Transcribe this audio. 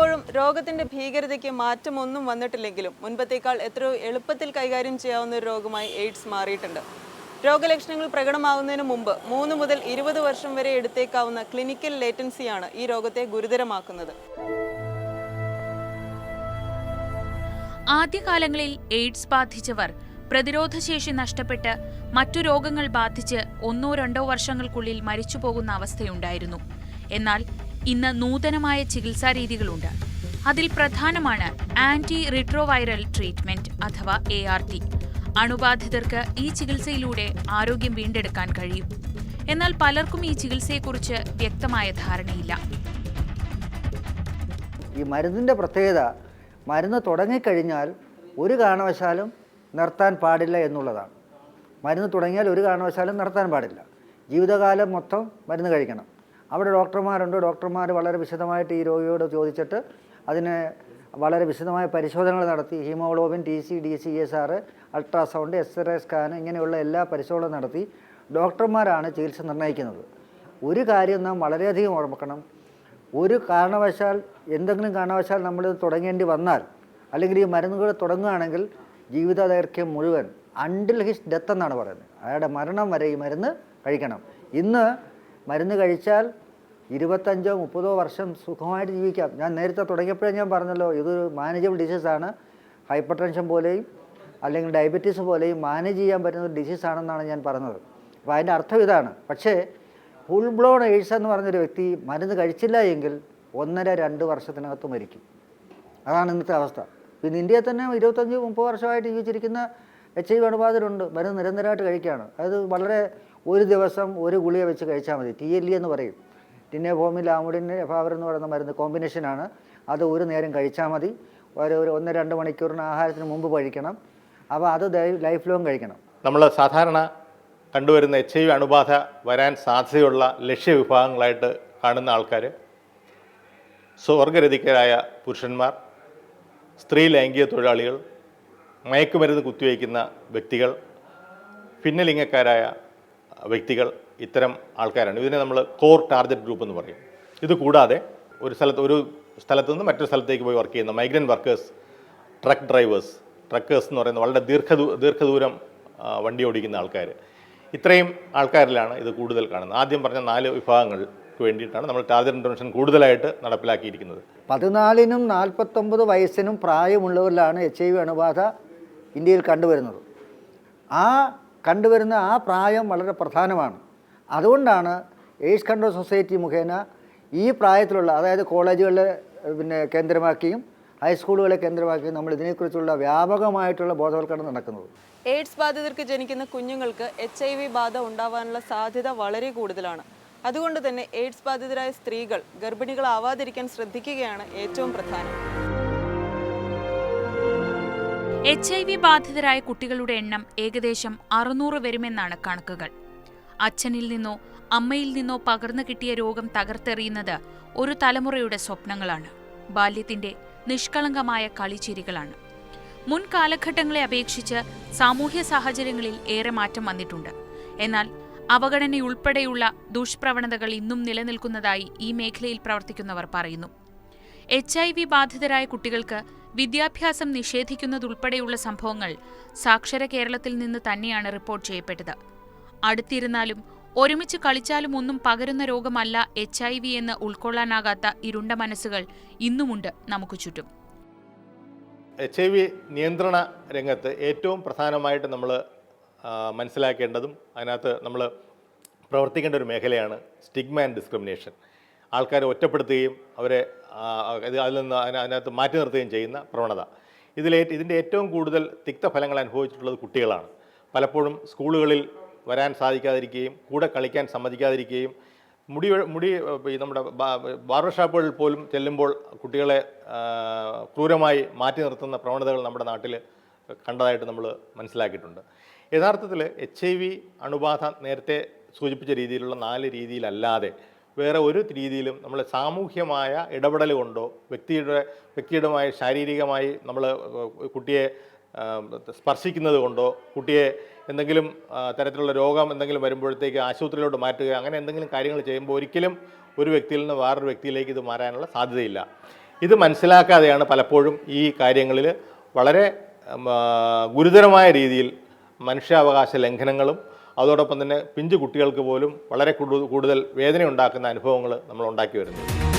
ഇപ്പോഴും രോഗത്തിന്റെ ഭീകരതയ്ക്ക് മാറ്റമൊന്നും വന്നിട്ടില്ലെങ്കിലും മുൻപത്തേക്കാൾ എത്രയോ എളുപ്പത്തിൽ കൈകാര്യം ചെയ്യാവുന്ന ഒരു രോഗമായി എയ്ഡ്സ് മാറിയിട്ടുണ്ട്. രോഗലക്ഷണങ്ങൾ പ്രകടമാകുന്നതിന് മുമ്പ് 3 മുതൽ 20 വർഷം വരെ എടുത്തേക്കാവുന്ന ക്ലിനിക്കൽ ലേറ്റൻസിയാണ് ഈ രോഗത്തെ ഗുരുതരമാക്കുന്നത്. ആദ്യകാലങ്ങളിൽ എയ്ഡ്സ് ബാധിച്ചവർ പ്രതിരോധശേഷി നഷ്ടപ്പെട്ട് മറ്റു രോഗങ്ങൾ ബാധിച്ച് 1-2 വർഷങ്ങൾക്കുള്ളിൽ മരിച്ചുപോകുന്ന അവസ്ഥയുണ്ടായിരുന്നു. എന്നാൽ ഇന്ന് നൂതനമായ ചികിത്സാരീതികളുണ്ട്. അതിൽ പ്രധാനമാണ് ആന്റി റിട്രോവൈറൽ ട്രീറ്റ്മെന്റ് അഥവാ ART. അണുബാധിതർക്ക് ഈ ചികിത്സയിലൂടെ ആരോഗ്യം വീണ്ടെടുക്കാൻ കഴിയും. എന്നാൽ പലർക്കും ഈ ചികിത്സയെക്കുറിച്ച് വ്യക്തമായ ധാരണയില്ല. ഈ മരുന്നിൻ്റെ പ്രത്യേകത, മരുന്ന് തുടങ്ങിക്കഴിഞ്ഞാൽ ഒരു കാരണവശാലും നിർത്താൻ പാടില്ല എന്നുള്ളതാണ്. മരുന്ന് തുടങ്ങിയാൽ ഒരു കാരണവശാലും നിർത്താൻ പാടില്ല. ജീവിതകാലം മൊത്തം മരുന്ന് കഴിക്കണം. അവിടെ ഡോക്ടർമാരുണ്ട്. ഡോക്ടർമാർ വളരെ വിശദമായിട്ട് ഈ രോഗിയോട് ചോദിച്ചിട്ട് അതിന് വളരെ വിശദമായ പരിശോധനകൾ നടത്തി haemoglobin, TC, DCSR, ultrasound, x ray scan ഇങ്ങനെയുള്ള എല്ലാ പരിശോധനകളും നടത്തി ഡോക്ടർമാരാണ് ചികിത്സ നിർണ്ണയിക്കുന്നത്. ഒരു കാര്യം നാം വളരെയധികം ഓർമ്മിക്കണം. ഒരു കാരണവശാൽ എന്തെങ്കിലും കാരണവശാൽ നമ്മൾ തുടങ്ങേണ്ടി വന്നാൽ അല്ലെങ്കിൽ ഈ മരുന്നുകൾ തുടങ്ങുകയാണെങ്കിൽ ജീവിത ദൈർഘ്യം മുഴുവൻ അണ്ടിൽ ഹിസ് ഡെത്ത് എന്നാണ് പറയുന്നത്. അയാളുടെ മരണം വരെ ഈ മരുന്ന് കഴിക്കണം. ഇന്ന് മരുന്ന് കഴിച്ചാൽ 25-30 വർഷം സുഖമായിട്ട് ജീവിക്കാം. ഞാൻ നേരത്തെ തുടങ്ങിയപ്പോഴേ ഞാൻ പറഞ്ഞല്ലോ, ഇതൊരു മാനേജബിൾ ഡിസീസാണ്. ഹൈപ്പർ ടെൻഷൻ പോലെയും അല്ലെങ്കിൽ ഡയബറ്റീസ് പോലെയും മാനേജ് ചെയ്യാൻ പറ്റുന്ന ഒരു ഡിസീസാണെന്നാണ് ഞാൻ പറഞ്ഞത്. അപ്പോൾ അതിൻ്റെ അർത്ഥം ഇതാണ്. പക്ഷേ ഫുൾ ബ്ലോൺ എയ്ഡ്സ് എന്ന് പറഞ്ഞൊരു വ്യക്തി മരുന്ന് കഴിച്ചില്ല എങ്കിൽ 1-2 വർഷത്തിനകത്ത് മരിക്കും. അതാണ് ഇന്നത്തെ അവസ്ഥ. പിന്നെ ഇന്ത്യയിൽ തന്നെ 25-30 വർഷമായിട്ട് ജീവിച്ചിരിക്കുന്ന HIV അണുബാധിതരുണ്ട്. മരുന്ന് നിരന്തരമായിട്ട് കഴിക്കുകയാണ്. അത് വളരെ ഒരു ദിവസം ഒരു ഗുളിക വെച്ച് കഴിച്ചാൽ മതി. TLE എന്ന് പറയും, ടിനോഫോമിൽ ലാമുഡിൻ എഫാവർ എന്ന് പറയുന്ന മരുന്ന് കോമ്പിനേഷനാണ്. അത് ഒരു നേരം കഴിച്ചാൽ മതി. ഒരു 1-2 മണിക്കൂറിന് ആഹാരത്തിന് മുമ്പ് കഴിക്കണം. അപ്പോൾ അത് ലൈഫ് ലോങ് കഴിക്കണം. നമ്മൾ സാധാരണ കണ്ടുവരുന്ന HIV അണുബാധ വരാൻ സാധ്യതയുള്ള ലക്ഷ്യവിഭാഗങ്ങളായിട്ട് കാണുന്ന ആൾക്കാർ സ്വർഗരതിക്കരായ പുരുഷന്മാർ, സ്ത്രീ ലൈംഗിക തൊഴിലാളികൾ, മയക്കുമരുന്ന് കുത്തിവയ്ക്കുന്ന വ്യക്തികൾ, ഭിന്നലിംഗക്കാരായ വ്യക്തികൾ, ഇത്തരം ആൾക്കാരാണ്. ഇതിനെ നമ്മൾ കോർ ടാർഗറ്റ് ഗ്രൂപ്പ് എന്ന് പറയും. ഇത് കൂടാതെ ഒരു സ്ഥലത്ത് നിന്ന് മറ്റൊരു സ്ഥലത്തേക്ക് പോയി വർക്ക് ചെയ്യുന്ന migrant workers, truck drivers, truckers എന്ന് പറയുന്ന വളരെ ദീർഘദൂരം വണ്ടി ഓടിക്കുന്ന ആൾക്കാർ, ഇത്രയും ആൾക്കാരിലാണ് ഇത് കൂടുതൽ കാണുന്നത്. ആദ്യം പറഞ്ഞ 4 വിഭാഗങ്ങൾക്ക് വേണ്ടിയിട്ടാണ് നമ്മൾ ടാർഗറ്റ് ഇൻ്റർവെൻഷൻ കൂടുതലായിട്ട് നടപ്പിലാക്കിയിരിക്കുന്നത്. 14-നും 49 വയസ്സിനും പ്രായമുള്ളവരിലാണ് HIV അണുബാധ ഇന്ത്യയിൽ കണ്ടുവരുന്നത്. കണ്ടുവരുന്ന ആ പ്രായം വളരെ പ്രധാനമാണ്. അതുകൊണ്ടാണ് എയ്ഡ്സ് കൺട്രോൾ സൊസൈറ്റി മുഖേന ഈ പ്രായത്തിലുള്ള, അതായത് കോളേജുകളെ കേന്ദ്രമാക്കിയും ഹൈസ്കൂളുകളെ കേന്ദ്രമാക്കിയും നമ്മൾ ഇതിനെക്കുറിച്ചുള്ള വ്യാപകമായിട്ടുള്ള ബോധവൽക്കരണം നടക്കുന്നത്. എയ്ഡ്സ് ബാധിതർക്ക് ജനിക്കുന്ന കുഞ്ഞുങ്ങൾക്ക് HIV ബാധ ഉണ്ടാവാനുള്ള സാധ്യത വളരെ കൂടുതലാണ്. അതുകൊണ്ട് തന്നെ എയ്ഡ്സ് ബാധിതരായ സ്ത്രീകൾ ഗർഭിണികളാവാതിരിക്കാൻ ശ്രദ്ധിക്കുകയാണ് ഏറ്റവും പ്രധാനം. HIV ബാധിതരായ കുട്ടികളുടെ എണ്ണം ഏകദേശം 600 വരുമെന്നാണ് കണക്കുകൾ. അച്ഛനിൽ നിന്നോ അമ്മയിൽ നിന്നോ പകർന്നു കിട്ടിയ രോഗം തകർത്തെറിയുന്നത് ഒരു തലമുറയുടെ സ്വപ്നങ്ങളാണ്. ബാല്യത്തിന്റെ നിഷ്കളങ്കമായ കളിച്ചിരികളാണ്. മുൻ കാലഘട്ടങ്ങളെ അപേക്ഷിച്ച് സാമൂഹ്യ സാഹചര്യങ്ങളിൽ ഏറെ മാറ്റം വന്നിട്ടുണ്ട്. എന്നാൽ അവഗണനയുൾപ്പെടെയുള്ള ദുഷ്പ്രവണതകൾ ഇന്നും നിലനിൽക്കുന്നതായി ഈ മേഖലയിൽ പ്രവർത്തിക്കുന്നവർ പറയുന്നു. HIV ബാധിതരായ കുട്ടികൾക്ക് വിദ്യാഭ്യാസം നിഷേധിക്കുന്നതുൾപ്പെടെയുള്ള സംഭവങ്ങൾ സാക്ഷര കേരളത്തിൽ നിന്ന് തന്നെയാണ് റിപ്പോർട്ട് ചെയ്യപ്പെട്ടത്. അടുത്തിരുന്നാലും ഒരുമിച്ച് കളിച്ചാലും ഒന്നും പകരുന്ന രോഗമല്ല HIV എന്ന് ഉൾക്കൊള്ളാനാകാത്ത ഇരുണ്ട മനസ്സുകൾ ഇന്നുമുണ്ട് നമുക്ക് ചുറ്റും. HIV നിയന്ത്രണ രംഗത്ത് ഏറ്റവും പ്രധാനമായിട്ട് നമ്മൾ മനസ്സിലാക്കേണ്ടതും അതിനകത്ത് നമ്മൾ പ്രവർത്തിക്കേണ്ട ഒരു മേഖലയാണ് സ്റ്റിഗ്മ ആൻഡ് ഡിസ്ക്രിമിനേഷൻ. ആൾക്കാരെ ഒറ്റപ്പെടുത്തുകയും അവരെ അതിനകത്ത് മാറ്റി നിർത്തുകയും ചെയ്യുന്ന പ്രവണത. ഇതിൻ്റെ ഏറ്റവും കൂടുതൽ തിക്തഫലങ്ങൾ അനുഭവിച്ചിട്ടുള്ളത് കുട്ടികളാണ്. പലപ്പോഴും സ്കൂളുകളിൽ വരാൻ സാധിക്കാതിരിക്കുകയും കൂടെ കളിക്കാൻ സമ്മതിക്കാതിരിക്കുകയും നമ്മുടെ ബാർബർ ഷോപ്പുകളിൽ പോലും ചെല്ലുമ്പോൾ കുട്ടികളെ ക്രൂരമായി മാറ്റി നിർത്തുന്ന പ്രവണതകൾ നമ്മുടെ നാട്ടിൽ കണ്ടതായിട്ട് നമ്മൾ മനസ്സിലാക്കിയിട്ടുണ്ട്. യഥാർത്ഥത്തിൽ HIV അണുബാധ നേരത്തെ സൂചിപ്പിച്ച രീതിയിലുള്ള 4 രീതിയിലല്ലാതെ വേറെ ഒരു രീതിയിലും നമ്മൾ സാമൂഹ്യമായ ഇടപെടൽ കൊണ്ടോ വ്യക്തിയുടേതുമായ ശാരീരികമായി നമ്മൾ കുട്ടിയെ സ്പർശിക്കുന്നത് കൊണ്ടോ കുട്ടിയെ എന്തെങ്കിലും തരത്തിലുള്ള രോഗം എന്തെങ്കിലും വരുമ്പോഴത്തേക്ക് ആശുപത്രിയിലോട്ട് മാറ്റുക അങ്ങനെ എന്തെങ്കിലും കാര്യങ്ങൾ ചെയ്യുമ്പോൾ ഒരിക്കലും ഒരു വ്യക്തിയിൽ നിന്ന് വേറൊരു വ്യക്തിയിലേക്ക് ഇത് മാറാനുള്ള സാധ്യതയില്ല. ഇത് മനസ്സിലാക്കാതെയാണ് പലപ്പോഴും ഈ കാര്യങ്ങളിൽ വളരെ ഗുരുതരമായ രീതിയിൽ മനുഷ്യാവകാശ ലംഘനങ്ങളും അതോടൊപ്പം തന്നെ പിഞ്ചു കുട്ടികൾക്ക് പോലും വളരെ കൂടുതൽ വേദന ഉണ്ടാക്കുന്ന അനുഭവങ്ങൾ നമ്മൾ ഉണ്ടാക്കി വരുന്നത്.